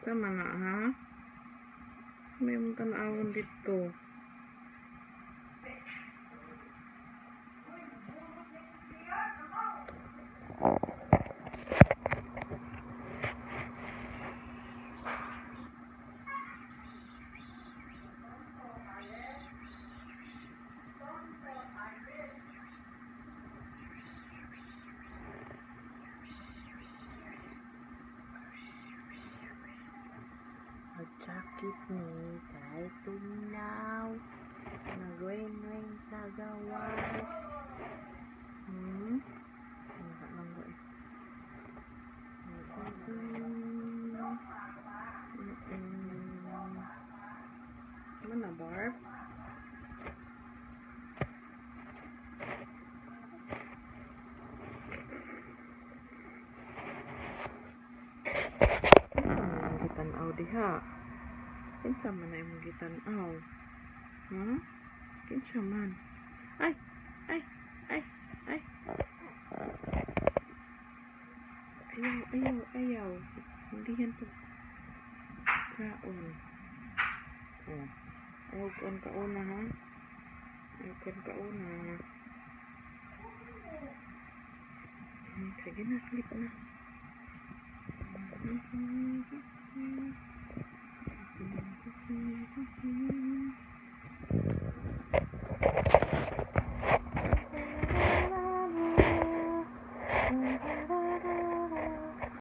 Tama na ha. May mong tanawon dito. Pagkakit ni kay tunaw, nagweng-weng sa gawas. Langga. Mana Barb? Tanaw diha. Kinsa man na imong gitanaw? Kinsa man? Ay. Ayaw. Hindi yan po kaon. Ayaw kon kauna ha. Ayaw kon kauna. Sige na, sleep na.